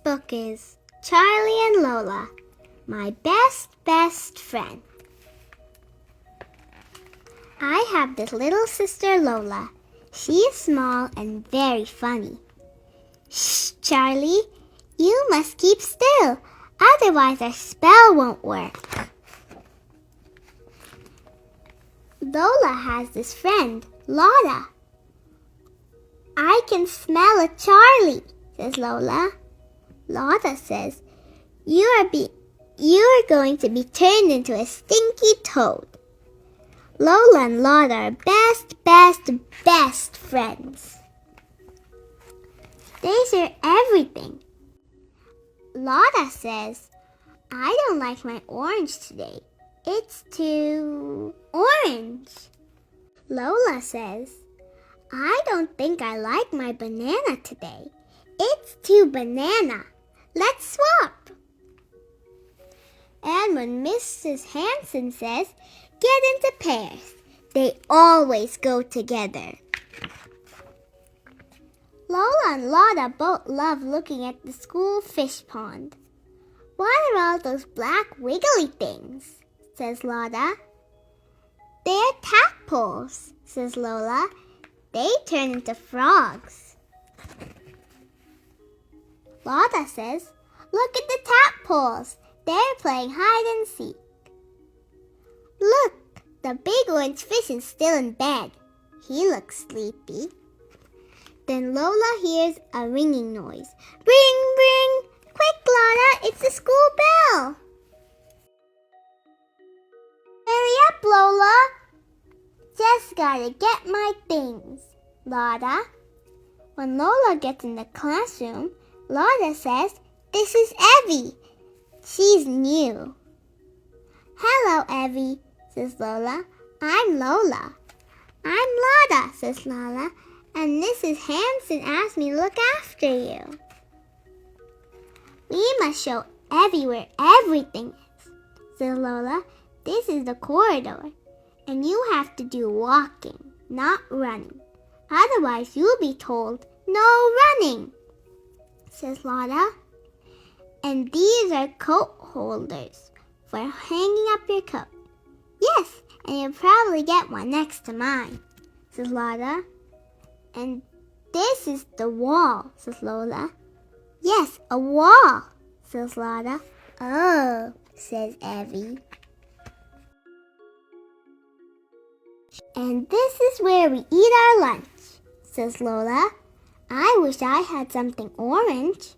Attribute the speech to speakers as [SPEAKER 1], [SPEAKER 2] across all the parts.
[SPEAKER 1] book is Charlie and Lola, my best friend. I have this little sister Lola. She is small and very funny. Shh, Charlie, you must keep still, otherwise our spell won't work. Lola has this friend, Lola. I can smell a Charlie, says Lola. Lola says, you are going to be turned into a stinky toad. Lola and Lola are best friends. They share everything. Lola says, I don't like my orange today. It's too orange. Lola says, I don't think I like my banana today. It's too banana. Let's swap. And when Mrs. Hanson says, get into pairs, they always go together. Lola and Lola both love looking at the school fish pond. What are all those black wiggly things? Says Lola. They're tadpoles, says Lola. They turn into frogs. Lola says, look at the tadpoles. They're playing hide and seek. Look, the big orange fish is still in bed. He looks sleepy. Then Lola hears a ringing noise. Ring, ring! Quick, Lola, it's the school bell. Hurry up, Lola. Just gotta get my things, Lola. When Lola gets in the classroom, Lola says, this is Evie. She's new. Hello, Evie, says Lola. I'm Lola. I'm Lola, says Lola. And Mrs. Hanson asked me to look after you. We must show Evie where everything is, says Lola. This is the corridor, and you have to do walking, not running. Otherwise, you'll be told, no running, says Lola. And these are coat holders for hanging up your coat. Yes, and you'll probably get one next to mine, says Lola. And this is the wall, says Lola. Yes, a wall, says Lola. Oh, says Evie. And this is where we eat our lunch, says Lola. I wish I had something orange.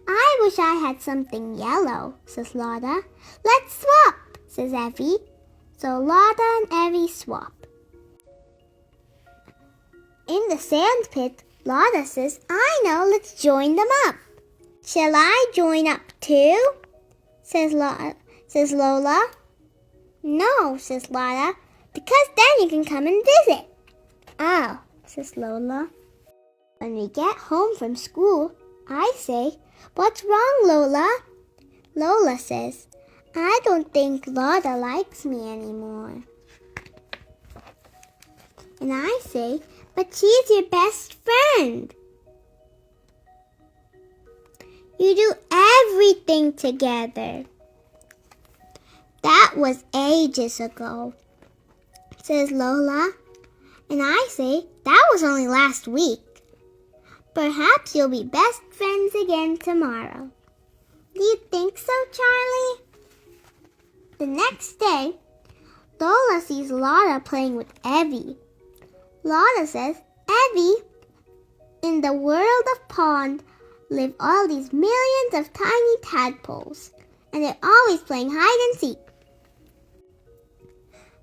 [SPEAKER 1] I wish I had something yellow, says Lola. Let's swap, says Evie. So Lola and Evie swap. In the sand pit, Lola says, I know, let's join them up. Shall I join up too? Says Lola. No, says Lola, because then you can come and visit. Oh, says Lola. When we get home from school, I say, what's wrong, Lola? Lola says, I don't think Lola likes me anymore. And I say, but she's your best friend. You do everything together. That was ages ago, says Lola. And I say, that was only last week. Perhaps you'll be best friends again tomorrow. Do you think so, Charlie? The next day, Lola sees Lola playing with Evie. Lola says, Evie, in the world of pond live all these millions of tiny tadpoles, and they're always playing hide and seek.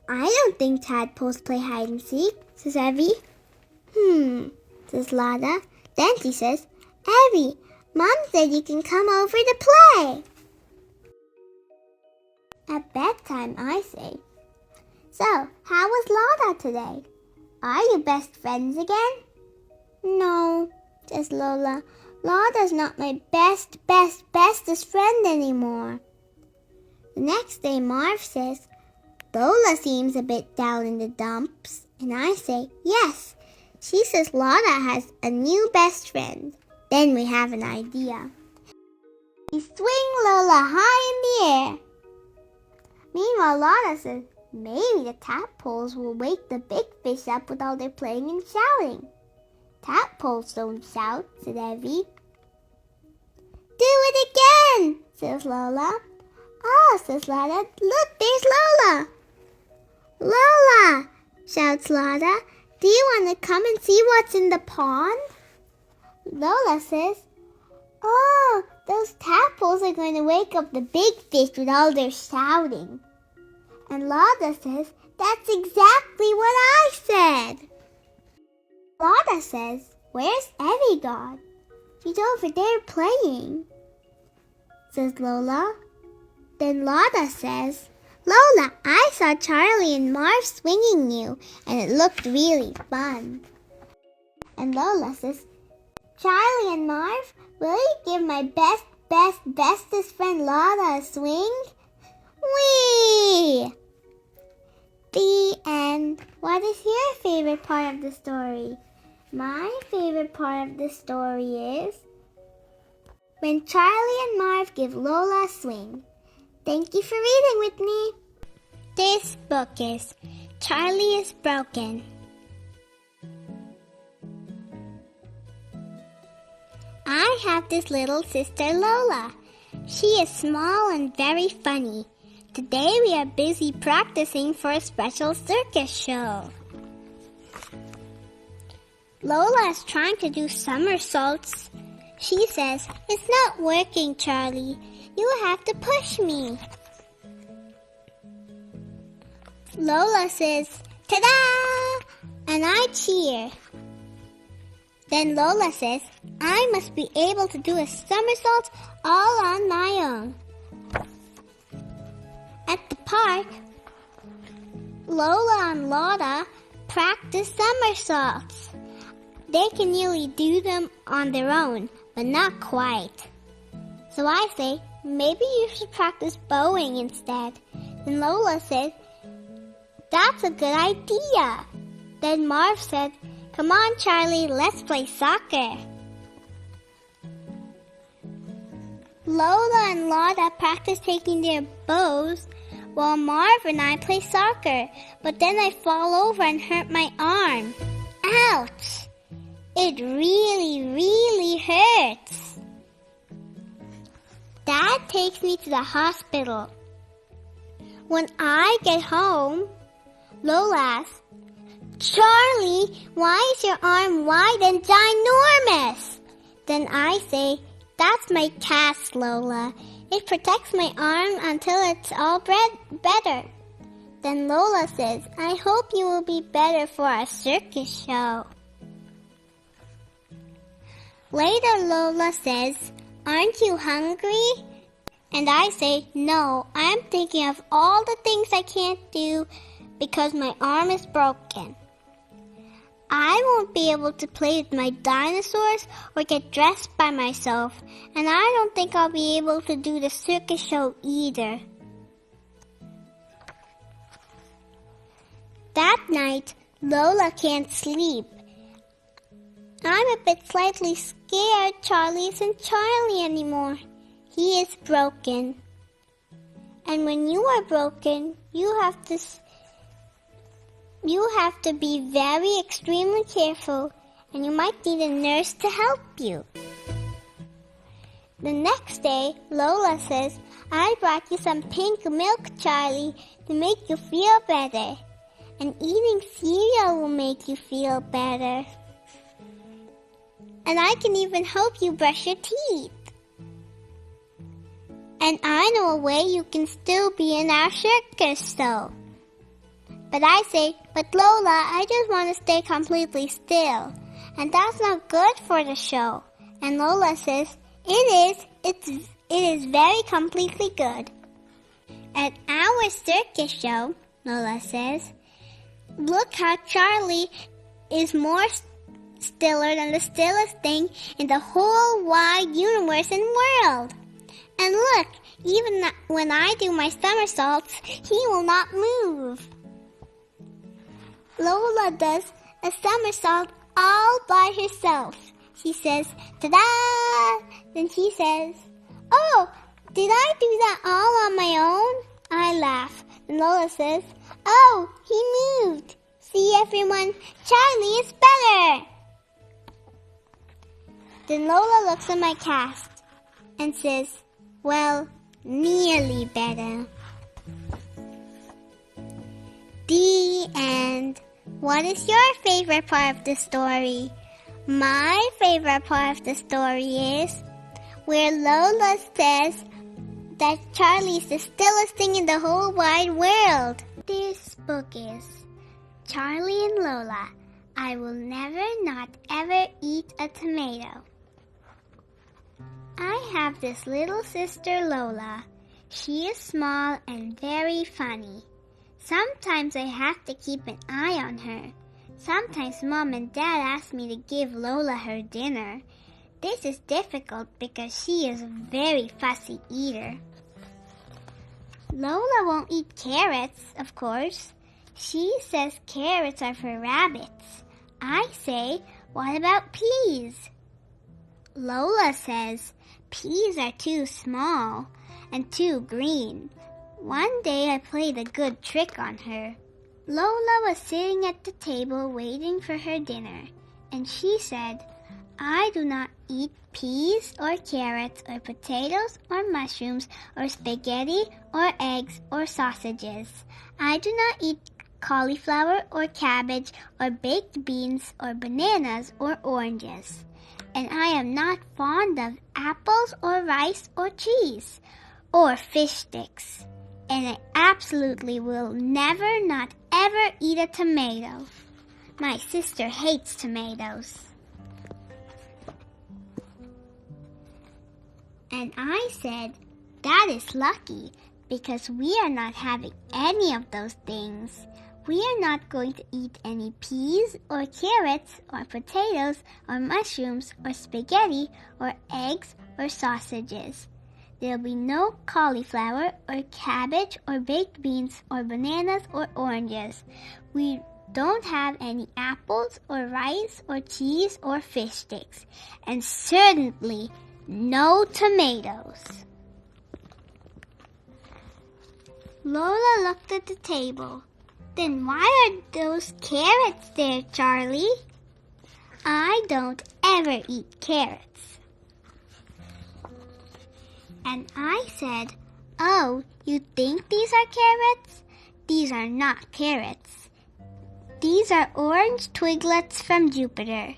[SPEAKER 1] I don't think tadpoles play hide and seek, says Evie. Says Lola. Then she says, Evie, Mom said you can come over to play. At bedtime, I say, so, how was Lola today? Are you best friends again? No, says Lola. Lola's not my bestest friend anymore. The next day, Marv says, Lola seems a bit down in the dumps. And I say, yes. She says Lola has a new best friend. Then we have an idea. We swing Lola high in the air. Meanwhile, Lola says, maybe the tadpoles will wake the big fish up with all their playing and shouting. Tadpoles don't shout, said Evie. Do it again, says Lola. Oh, says Lola. Look, there's Lola. Lola, shouts Lola. Do you want to come and see what's in the pond? Lola says, oh, those tadpoles are going to wake up the big fish with all their shouting. And Lola says, that's exactly what I said. Lola says, where's Evie gone? She's over there playing, says Lola. Then Lola says, Lola, I saw Charlie and Marv swinging you, and it looked really fun. And Lola says, Charlie and Marv, will you give my bestest friend Lola a swing? Whee! The end. What is your favorite part of the story? My favorite part of the story is when Charlie and Marv give Lola a swing. Thank you for reading with me. This book is Charlie is Broken. I have this little sister Lola. She is small and very funny. Today we are busy practicing for a special circus show. Lola is trying to do somersaults. She says, it's not working, Charlie. You have to push me. Lola says, ta-da! And I cheer. Then Lola says, I must be able to do a somersault all on my own. At the park, Lola and Lola practice somersaults. They can nearly do them on their own, but not quite. So I say, maybe you should practice bowing instead. Then Lola said, that's a good idea. Then Marv said, come on, Charlie, let's play soccer. Lola and Lola practice taking their bows while Marv and I play soccer, but then I fall over and hurt my arm. Ouch! It really hurts. Dad takes me to the hospital. When I get home, Lola asks, Charlie, why is your arm wide and ginormous? Then I say, that's my cast, Lola. It protects my arm until it's all better. Then Lola says, I hope you will be better for our circus show. Later, Lola says, aren't you hungry? And I say, no, I'm thinking of all the things I can't do because my arm is broken. I won't be able to play with my dinosaurs or get dressed by myself, and I don't think I'll be able to do the circus show either. That night, Lola can't sleep. I'm a bit slightly scared Charlie isn't Charlie anymore. He is broken. And when you are broken, you have to be very extremely careful, and you might need a nurse to help you. The next day, Lola says, I brought you some pink milk, Charlie, to make you feel better. And eating cereal will make you feel better. And I can even help you brush your teeth. And I know a way you can still be in our circus show. But I say, but Lola, I just want to stay completely still. And that's not good for the show. And Lola says, it is very completely good. At our circus show, Lola says, look how Charlie is more stiller than the stillest thing in the whole wide universe and world. And look, even when I do my somersaults, he will not move. Lola does a somersault all by herself. She says, ta-da! Then she says, Oh, did I do that all on my own? I laugh. And Lola says, oh, he moved. See everyone, Charlie is better. Then Lola looks at my cast and says, well, nearly better. The end. What is your favorite part of the story? My favorite part of the story is where Lola says that Charlie's the stillest thing in the whole wide world. This book is Charlie and Lola. I will never not ever eat a tomato. I have this little sister Lola. She is small and very funny. Sometimes I have to keep an eye on her. Sometimes Mom and Dad ask me to give Lola her dinner. This is difficult because she is a very fussy eater. Lola won't eat carrots, of course. She says carrots are for rabbits. I say, what about peas? Lola says peas are too small and too green. One day I played a good trick on her. Lola was sitting at the table waiting for her dinner, and she said, I do not eat peas or carrots or potatoes or mushrooms or spaghetti or eggs or sausages. I do not eat cauliflower or cabbage or baked beans or bananas or oranges. And I am not fond of apples or rice or cheese or fish sticks. And I absolutely will never not ever eat a tomato. My sister hates tomatoes. And I said, that is lucky because we are not having any of those things. We are not going to eat any peas or carrots or potatoes or mushrooms or spaghetti or eggs or sausages. There'll be no cauliflower or cabbage or baked beans or bananas or oranges. We don't have any apples or rice or cheese or fish sticks. And certainly no tomatoes. Lola looked at the table. Then why are those carrots there, Charlie? I don't ever eat carrots. And I said, oh, you think these are carrots? These are not carrots. These are orange twiglets from Jupiter.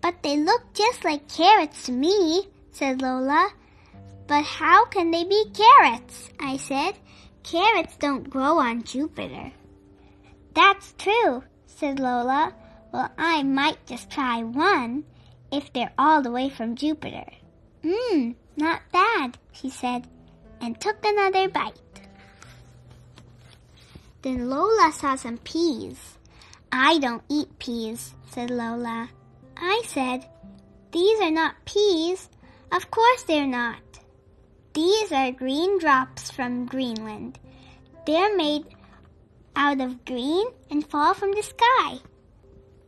[SPEAKER 1] But they look just like carrots to me, said Lola. But how can they be carrots? I said. Carrots don't grow on Jupiter. That's true, said Lola. Well, I might just try one if they're all the way from Jupiter. Not bad, she said, and took another bite. Then Lola saw some peas. I don't eat peas, said Lola. I said, these are not peas. Of course they're not. These are green drops from Greenland. They're made out of green and fall from the sky.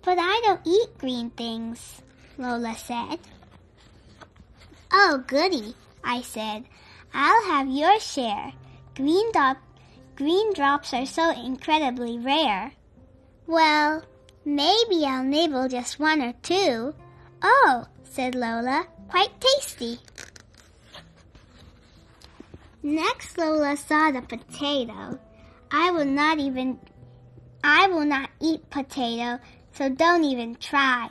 [SPEAKER 1] But I don't eat green things, Lola said. Oh, goody, I said. I'll have your share. Green drops are so incredibly rare. Well, maybe I'll nibble just one or two. Oh, said Lola, quite tasty. Next, Lola saw the potato. I will not eat potato, so don't even try.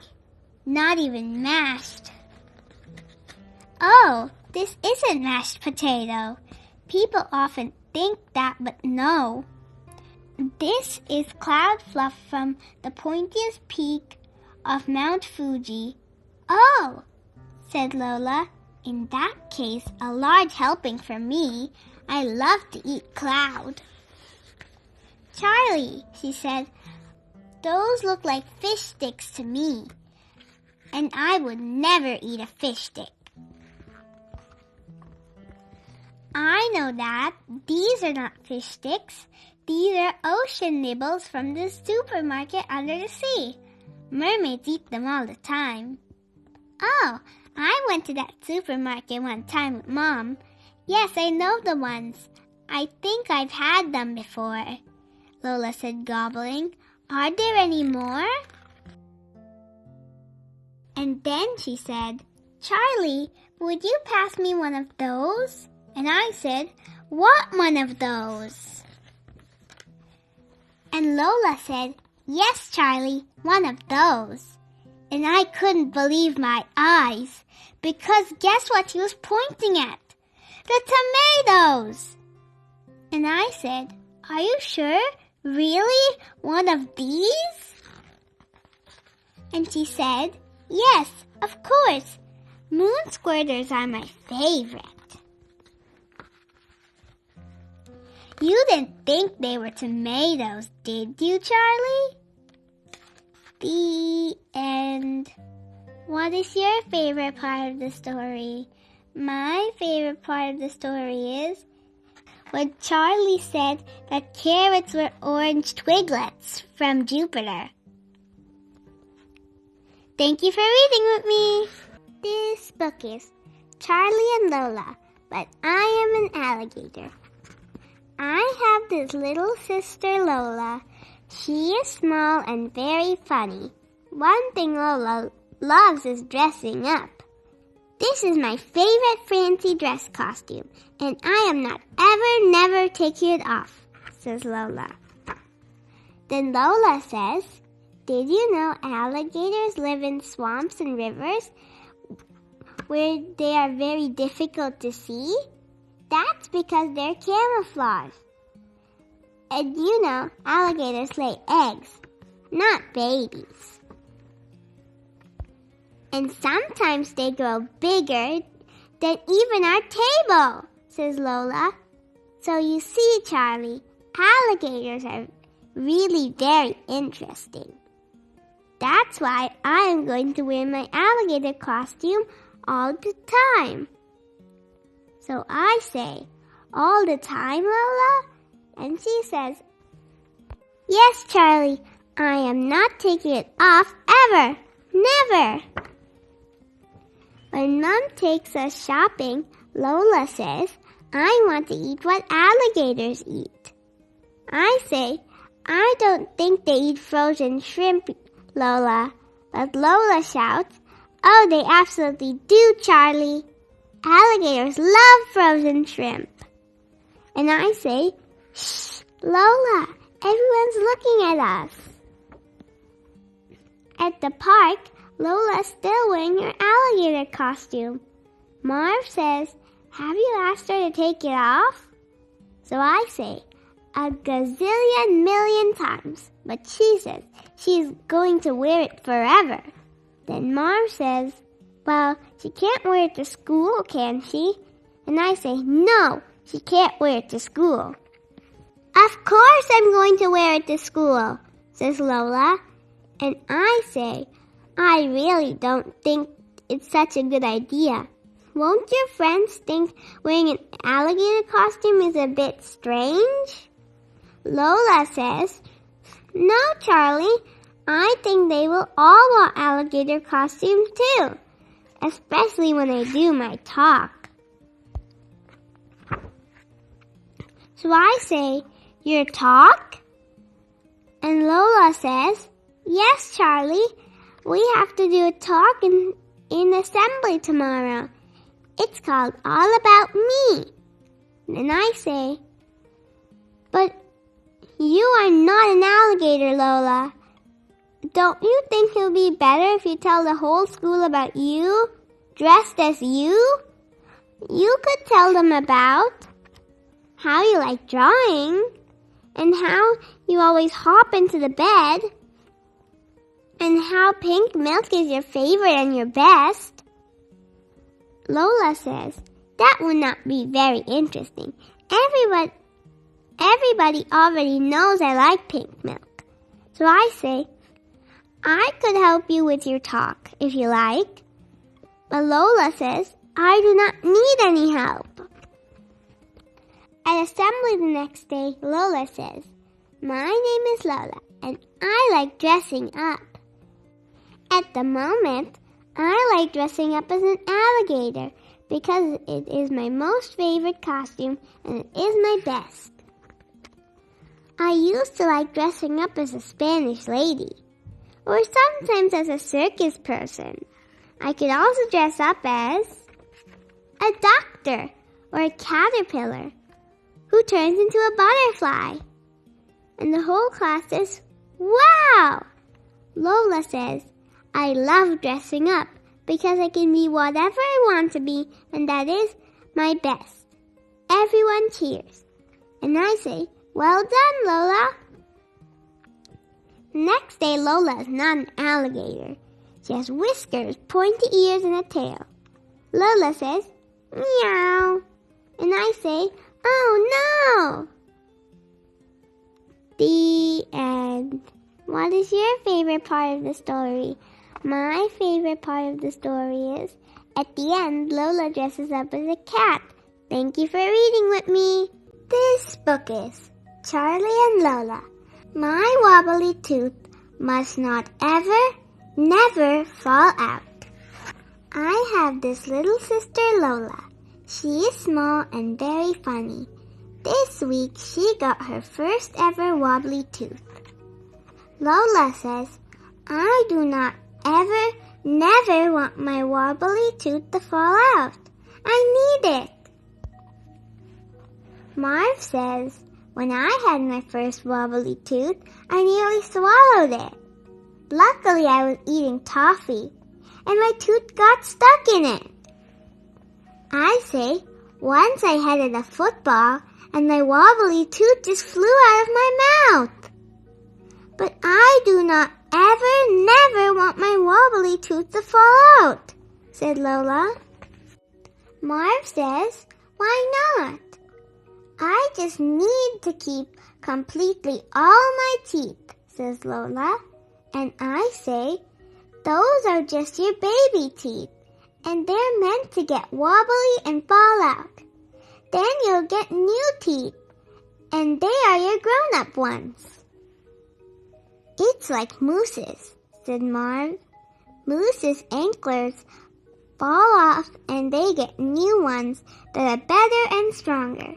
[SPEAKER 1] Not even mashed. Oh, this isn't mashed potato. People often think that, but no. This is cloud fluff from the pointiest peak of Mount Fuji. Oh, said Lola. In that case, a large helping for me. I love to eat cloud. Charlie, she said, those look like fish sticks to me. And I would never eat a fish stick. I know that. These are not fish sticks. These are ocean nibbles from the supermarket under the sea. Mermaids eat them all the time. Oh, I went to that supermarket one time with Mom. Yes, I know the ones. I think I've had them before, Lola said, gobbling. Are there any more? And then she said, Charlie, would you pass me one of those? And I said, what one of those? And Lola said, yes, Charlie, one of those. And I couldn't believe my eyes, because guess what she was pointing at? The tomatoes! And I said, are you sure? Really? One of these? And she said, yes, of course. Moon squirters are my favorite. You didn't think they were tomatoes, did you, Charlie? The end. What is your favorite part of the story? My favorite part of the story is when Charlie said that carrots were orange twiglets from Jupiter. Thank you for reading with me. This book is Charlie and Lola, but I am an alligator. I have this little sister Lola. She is small and very funny. One thing Lola loves is dressing up. This is my favorite fancy dress costume, and I am not never taking it off, says Lola. Then Lola says, did you know alligators live in swamps and rivers where they are very difficult to see? That's because they're camouflaged. And you know, alligators lay eggs, not babies. And sometimes they grow bigger than even our table, says Lola. So you see, Charlie, alligators are really very interesting. That's why I am going to wear my alligator costume all the time. So I say, all the time, Lola? And she says, yes, Charlie, I am not taking it off ever. Never. When Mom takes us shopping, Lola says, I want to eat what alligators eat. I say, I don't think they eat frozen shrimp, Lola. But Lola shouts, oh, they absolutely do, Charlie. Alligators love frozen shrimp. And I say, shh, Lola, everyone's looking at us. At the park, Lola's still wearing her alligator costume. Marv says, have you asked her to take it off? So I say, a gazillion million times. But she says she's going to wear it forever. Then Marv says, well, she can't wear it to school, can she? And I say, no, she can't wear it to school. Of course I'm going to wear it to school, says Lola. And I say, I really don't think it's such a good idea. Won't your friends think wearing an alligator costume is a bit strange? Lola says, no, Charlie, I think they will all want alligator costumes too, especially when I do my talk. So I say, your talk? And Lola says, yes, Charlie, we have to do a talk in assembly tomorrow. It's called All About Me. And I say, but you are not an alligator, Lola. Don't you think it would be better if you tell the whole school about you, dressed as you? You could tell them about how you like drawing and how you always hop into the bed and how pink milk is your favorite and your best. Lola says, that would not be very interesting. Everybody already knows I like pink milk. So I say, I could help you with your talk if you like. But Lola says, I do not need any help. At assembly the next day, Lola says, my name is Lola and I like dressing up. At the moment, I like dressing up as an alligator because it is my most favorite costume and it is my best. I used to like dressing up as a Spanish lady, or sometimes as a circus person. I could also dress up as a doctor or a caterpillar who turns into a butterfly. And the whole class says, "Wow!" Lola says, "I love dressing up because I can be whatever I want to be, and that is my best." Everyone cheers. And I say, "Well done, Lola." Next day, Lola is not an alligator. She has whiskers, pointy ears, and a tail. Lola says, "Meow." And I say, "Oh no!" The end. What is your favorite part of the story? My favorite part of the story is, at the end, Lola dresses up as a cat. Thank you for reading with me. This book is Charlie and Lola. My wobbly tooth must not ever, never fall out. I have this little sister Lola. She is small and very funny. This week she got her first ever wobbly tooth. Lola says, "I do not ever, never want my wobbly tooth to fall out. I need it." Marv says, "When I had my first wobbly tooth, I nearly swallowed it. Luckily, I was eating toffee, and my tooth got stuck in it." I say, "Once I headed a football, and my wobbly tooth just flew out of my mouth. But I do not ever, never want my wobbly tooth to fall out," said Lola. Marv says, "Why not?" "I just need to keep completely all my teeth," says Lola. And I say, "Those are just your baby teeth, and they're meant to get wobbly and fall out. Then you'll get new teeth, and they are your grown-up ones." "It's like mooses," said Marv. "Moose's antlers fall off and they get new ones that are better and stronger.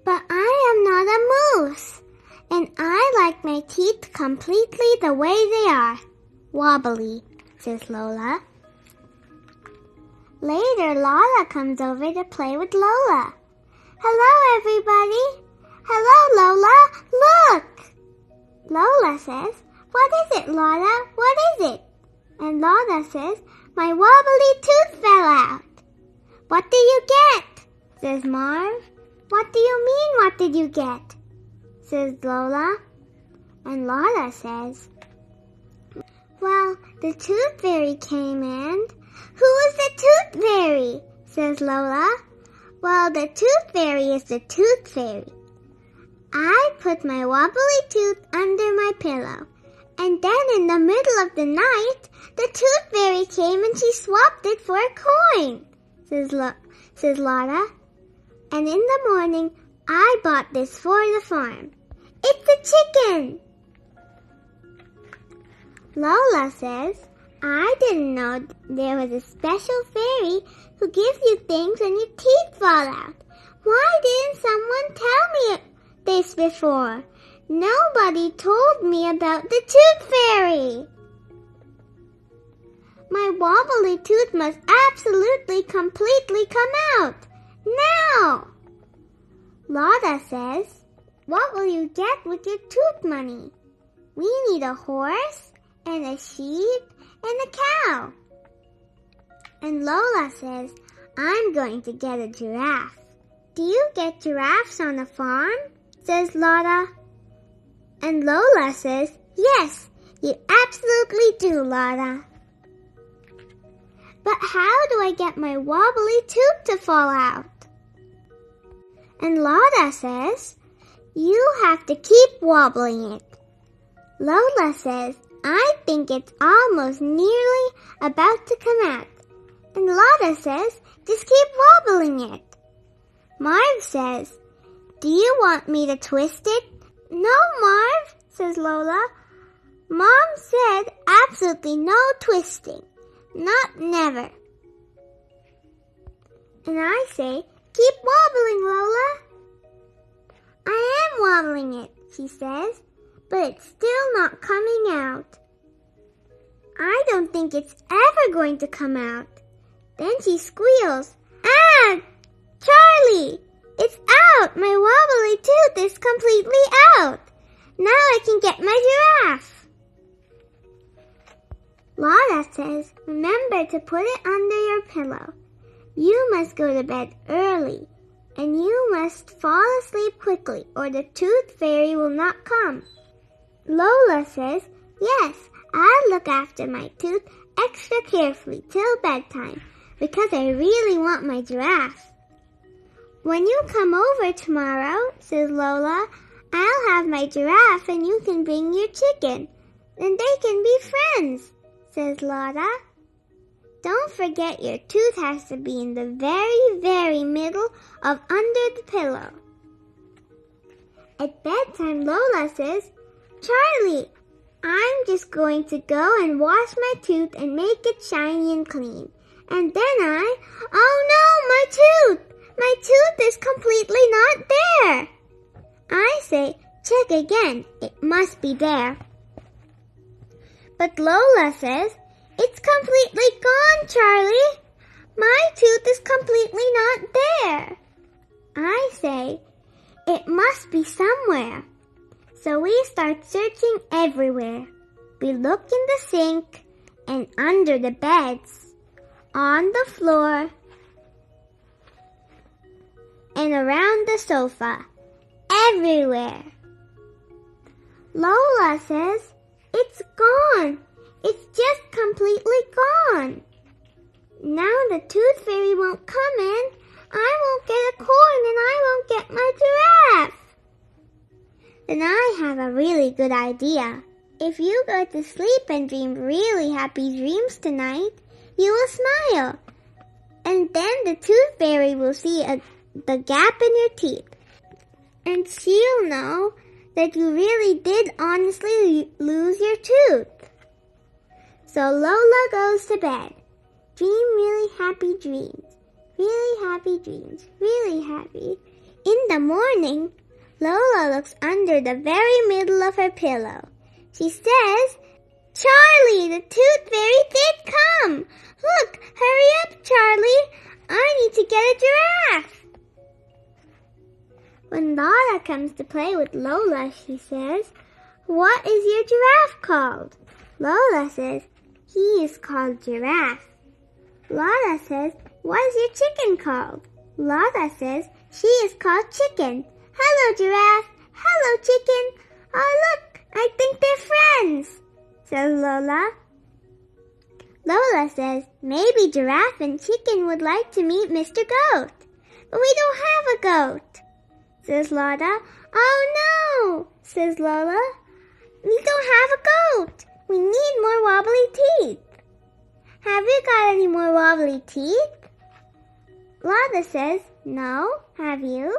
[SPEAKER 1] But I am not a moose, and I like my teeth completely the way they are. Wobbly," says Lola. Later, Lola comes over to play with Lola. "Hello, everybody." "Hello, Lola. Look." Lola says, "What is it, Lola? What is it?" And Lola says, "My wobbly tooth fell out." "What did you get?" says Marv. "What do you mean, what did you get?" says Lola. And Lola says, "Well, the tooth fairy came and..." "Who is the tooth fairy?" says Lola. "Well, the tooth fairy is the tooth fairy. I put my wobbly tooth under my pillow, and then in the middle of the night, the tooth fairy came and she swapped it for a coin," says Lola. "And in the morning, I bought this for the farm. It's a chicken." Lola says, "I didn't know there was a special fairy who gives you things when your teeth fall out. Why didn't someone tell me this before? Nobody told me about the tooth fairy. My wobbly tooth must absolutely, completely come out. Now!" Lola says, "What will you get with your tooth money? We need a horse and a sheep and a cow." And Lola says, "I'm going to get a giraffe." "Do you get giraffes on a farm?" says Lola. And Lola says, "Yes, you absolutely do, Lola." "But how do I get my wobbly tooth to fall out?" And Lola says, "You have to keep wobbling it." Lola says, "I think it's almost nearly about to come out." And Lola says, "Just keep wobbling it." Marv says, "Do you want me to twist it?" "No, Marv," says Lola. "Mom said absolutely no twisting. Not never. And I say, keep wobbling, Lola. I am wobbling it, she says, but it's still not coming out. I don't think it's ever going to come out. Then she squeals, ah, Charlie, it's out. My wobbly tooth is completely out. Now I can get my giraffe. Lola says, remember to put it under your pillow. You must go to bed early, and you must fall asleep quickly, or the tooth fairy will not come. Lola says, yes, I'll look after my tooth extra carefully till bedtime, because I really want my giraffe. When you come over tomorrow, says Lola, I'll have my giraffe and you can bring your chicken. Then they can be friends, says Lola. Don't forget your tooth has to be in the very, very middle of under the pillow. At bedtime, Lola says, Charlie, I'm just going to go and wash my tooth and make it shiny and clean. And then oh no, my tooth! My tooth is completely not there. I say, check again. It must be there. But Lola says, it's completely gone, Charlie. My tooth is completely not there. I say, it must be somewhere. So we start searching everywhere. We look in the sink and under the beds, on the floor, and around the sofa. Everywhere. Lola says, it's gone. It's just completely gone. Now the tooth fairy won't come in. I won't get a corn and I won't get my giraffe. Then I have a really good idea. If you go to sleep and dream really happy dreams tonight, you will smile. And then the tooth fairy will see the gap in your teeth. And she'll know that you really did honestly lose your tooth. So Lola goes to bed. Dream really happy dreams. Really happy dreams. Really happy. In the morning, Lola looks under the very middle of her pillow. She says, Charlie, the tooth fairy did come. Look, hurry up, Charlie. I need to get a giraffe. When Lola comes to play with Lola, she says, what is your giraffe called? Lola says, he is called Giraffe. Lola says, what is your chicken called? Lola says, she is called Chicken. Hello, Giraffe. Hello, Chicken. Oh, look, I think they're friends, says Lola. Lola says, maybe Giraffe and Chicken would like to meet Mr. Goat. But we don't have a goat, says Lola. Oh no, says Lola. We don't have a goat. We need more wobbly teeth. Have you got any more wobbly teeth? Lola says, no. Have you?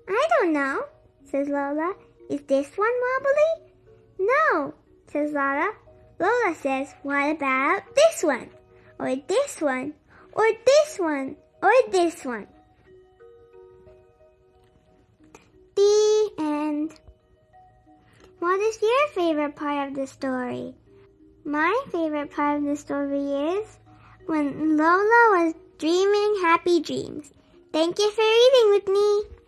[SPEAKER 1] I don't know, says Lola. Is this one wobbly? No, says Lola. Lola says, what about this one? Or this one? Or this one? Or this one? The end. What is your favorite part of the story? My favorite part of the story is when Lola was dreaming happy dreams. Thank you for reading with me.